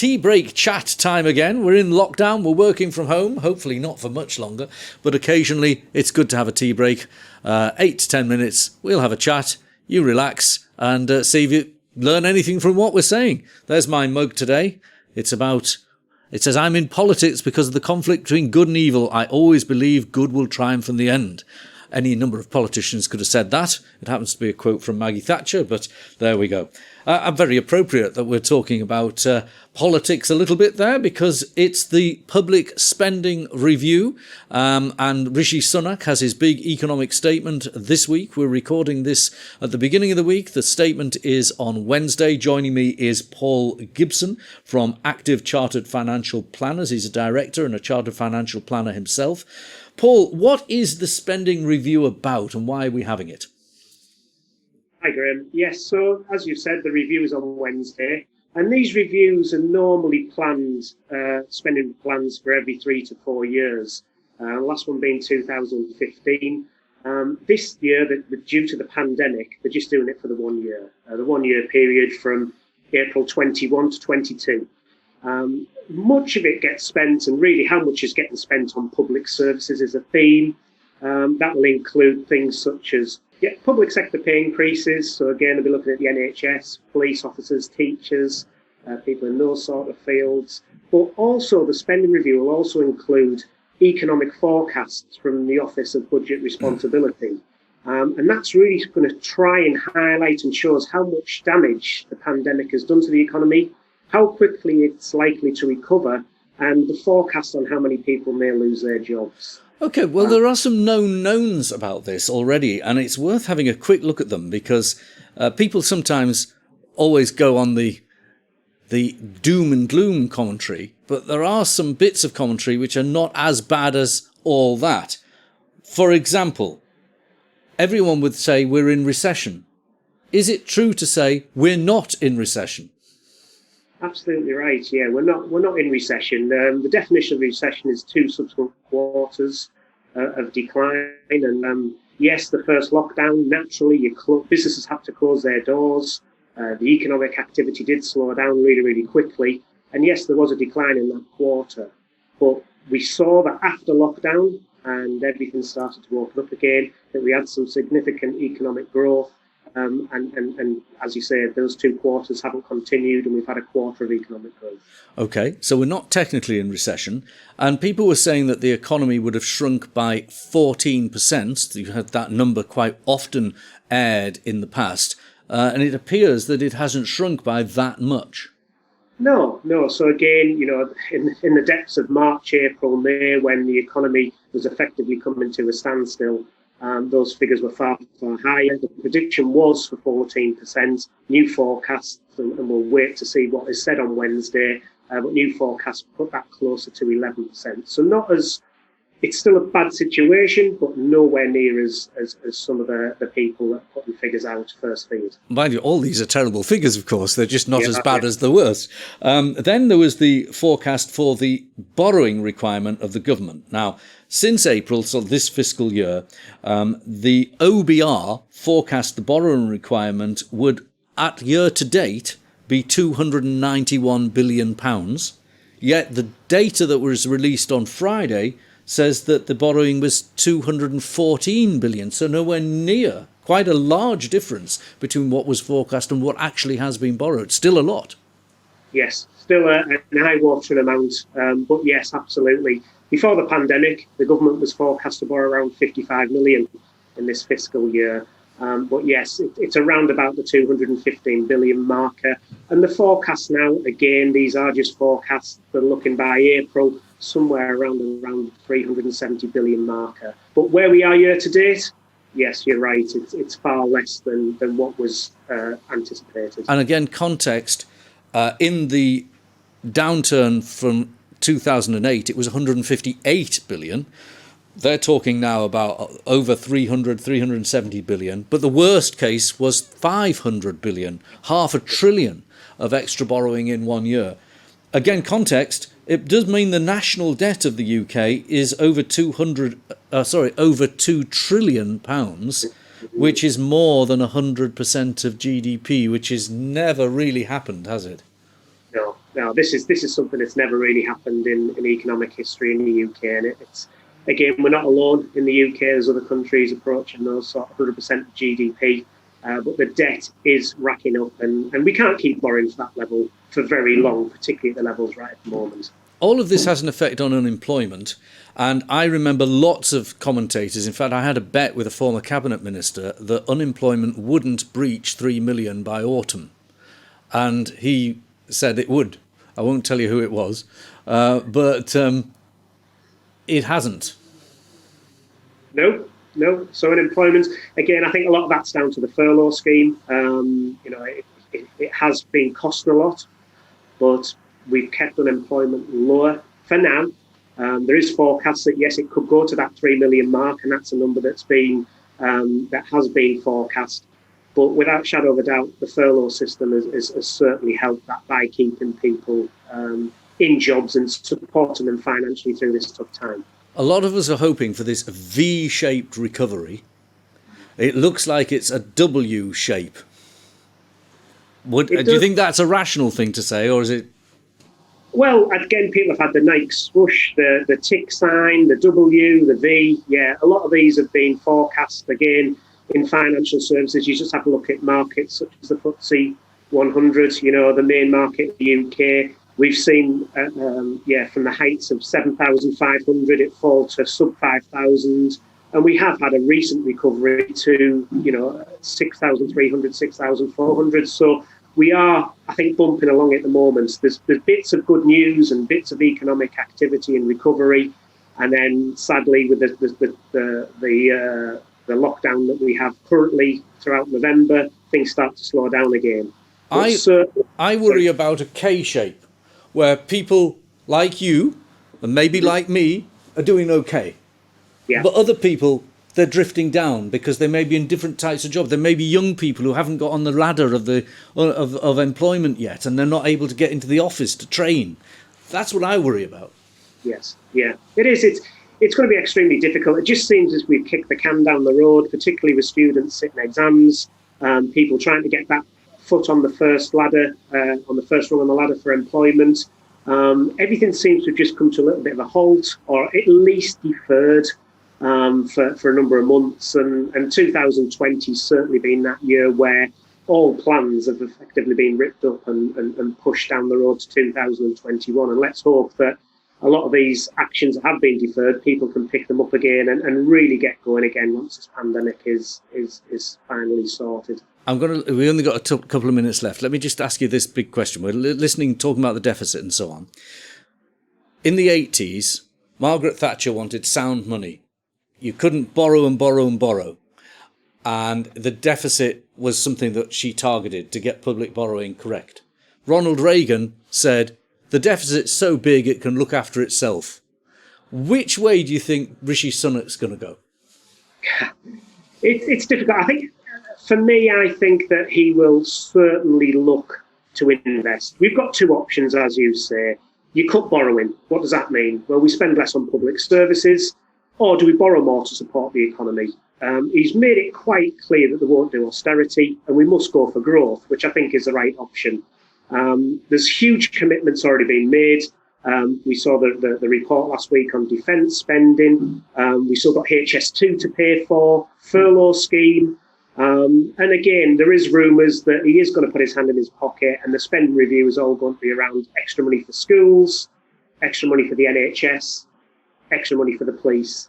tea break chat time again. We're in lockdown, we're working from home, hopefully not for much longer, but occasionally it's good to have a tea break. 8 to 10 minutes, we'll have a chat, you relax, and see if you learn anything from what we're saying. There's my mug today. It says, I'm in politics because of the conflict between good and evil. I always believe good will triumph in the end. Any number of politicians could have said that. It happens to be a quote from Maggie Thatcher, but there we go. Very appropriate that we're talking about politics a little bit there, because it's the public spending review, and Rishi Sunak has his big economic statement this week. We're recording this at the beginning of the week. The statement is on Wednesday. Joining me is Paul Gibson from Active Chartered Financial Planners. He's a director and a chartered financial planner himself. Paul, what is the spending review about and why are we having it? Hi, Graham. Yes, so as you said, the review is on Wednesday, and these reviews are normally planned, spending plans for every 3 to 4 years. Last one being 2015. This year, due to the pandemic, they're just doing it for the 1 year, the 1 year period from April 21 to 22. Much of it gets spent, and really how much is getting spent on public services is a theme. That will include things such as public sector pay increases. So again, we'll be looking at the NHS, police officers, teachers, people in those sort of fields. But also the spending review will also include economic forecasts from the Office of Budget Responsibility. And that's really going to try and highlight and show us how much damage the pandemic has done to the economy, how quickly it's likely to recover, and the forecast on how many people may lose their jobs. Okay, well, there are some known knowns about this already, and it's worth having a quick look at them, because people sometimes always go on the doom and gloom commentary, but there are some bits of commentary which are not as bad as all that. For example, everyone would say we're in recession. Is it true to say we're not in recession? Absolutely right. Yeah, we're not in recession. The definition of recession is 2 subsequent quarters of decline. And yes, the first lockdown, naturally, businesses have to close their doors. The economic activity did slow down really, really quickly. And yes, there was a decline in that quarter. But we saw that after lockdown and everything started to open up again, that we had some significant economic growth. And as you say, those 2 quarters haven't continued, and we've had a quarter of economic growth. Okay, so we're not technically in recession, and people were saying that the economy would have shrunk by 14%. You had that number quite often aired in the past, and it appears that it hasn't shrunk by that much. No. So again, in the depths of March, April, May, when the economy was effectively coming to a standstill, those figures were far, far higher. The prediction was for 14%. New forecasts, and we'll wait to see what is said on Wednesday, but new forecasts put that closer to 11%. So it's still a bad situation, but nowhere near as some of the people that put the figures out first feed. Mind you, all these are terrible figures, of course. They're just not as bad as the worst. Then there was the forecast for the borrowing requirement of the government. Now, since April, so this fiscal year, the OBR forecast the borrowing requirement would, at year to date, be £291 billion. Yet the data that was released on Friday says that the borrowing was 214 billion, so nowhere near. Quite a large difference between what was forecast and what actually has been borrowed. Still a lot. Yes, still an eye-watering amount, but yes, absolutely. Before the pandemic, the government was forecast to borrow around 55 million in this fiscal year. But yes, it's around about the 215 billion marker. And the forecast now, again, these are just forecasts. They're looking by April, somewhere around the 370 billion marker. But where we are year to date, yes, you're right. It's far less than what was anticipated. And again, context, in the downturn from 2008, it was 158 billion. They're talking now about over 370 billion. But the worst case was 500 billion, $500 billion of extra borrowing in 1 year. Again, context, it does mean the national debt of the UK is over over £2 trillion, which is more than 100% of GDP, which has never really happened, has it? No, Now, this is something that's never really happened in economic history in the UK, and it's again, we're not alone in the UK. There's other countries approaching those sort of 100% of GDP, but the debt is racking up, and we can't keep borrowing to that level for very long, particularly at the levels right at the moment. All of this has an effect on unemployment, and I remember lots of commentators. In fact, I had a bet with a former cabinet minister that unemployment wouldn't breach 3 million by autumn, and he said it would. I won't tell you who it was, but it hasn't. No. So unemployment, again, I think a lot of that's down to the furlough scheme. It has been costing a lot, but we've kept unemployment lower for now. There is forecasts that, yes, it could go to that 3 million mark, and that's a number that has been forecast. But without shadow of a doubt, the furlough system has certainly helped that by keeping people in jobs and supporting them financially through this tough time. A lot of us are hoping for this V-shaped recovery. It looks like it's a W shape. Do you think that's a rational thing to say, or is it? Well, again, people have had the Nike swoosh, the tick sign, the W, the V. Yeah, a lot of these have been forecast. Again, in financial services, you just have to look at markets such as the FTSE 100, the main market in the UK. We've seen, from the heights of 7,500, it fall to sub 5,000. And we have had a recent recovery to, 6,300, 6,400. So we are, I think, bumping along at the moment. There's bits of good news and bits of economic activity and recovery. And then, sadly, with the lockdown that we have currently throughout November, things start to slow down again. I worry about a K shape, where people like you, and maybe like me, are doing okay. Yeah. But other people, they're drifting down because they may be in different types of jobs. There may be young people who haven't got on the ladder of employment yet, and they're not able to get into the office to train. That's what I worry about. Yes, yeah, it is. It's going to be extremely difficult. It just seems as we've kicked the can down the road, particularly with students sitting exams, people trying to get that foot on the first ladder, on the first rung on the ladder for employment. Everything seems to have just come to a little bit of a halt, or at least deferred for a number of months. And 2020 has certainly been that year where all plans have effectively been ripped up and pushed down the road to 2021. And let's hope that a lot of these actions that have been deferred, people can pick them up again and really get going again once this pandemic is finally sorted. We only got a couple of minutes left. Let me just ask you this big question. We're talking about the deficit and so on. In the 80s, Margaret Thatcher wanted sound money. You couldn't borrow and borrow and borrow. And the deficit was something that she targeted to get public borrowing correct. Ronald Reagan said, the deficit's so big it can look after itself. Which way do you think Rishi Sunak's going to go? It's difficult. I think, for me, I think that he will certainly look to invest. We've got two options, as you say. You cut borrowing. What does that mean? Well, we spend less on public services, or do we borrow more to support the economy? He's made it quite clear that they won't do austerity, and we must go for growth, which I think is the right option. There's huge commitments already being made. We saw the report last week on defence spending. We still got HS2 to pay for, furlough scheme. And again, there is rumours that he is going to put his hand in his pocket, and the spending review is all going to be around extra money for schools, extra money for the NHS, extra money for the police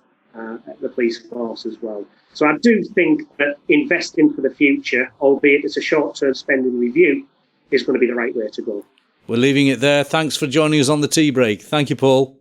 force as well. So I do think that investing for the future, albeit it's a short-term spending review, is going to be the right way to go. We're leaving it there. Thanks for joining us on the tea break. Thank you, Paul.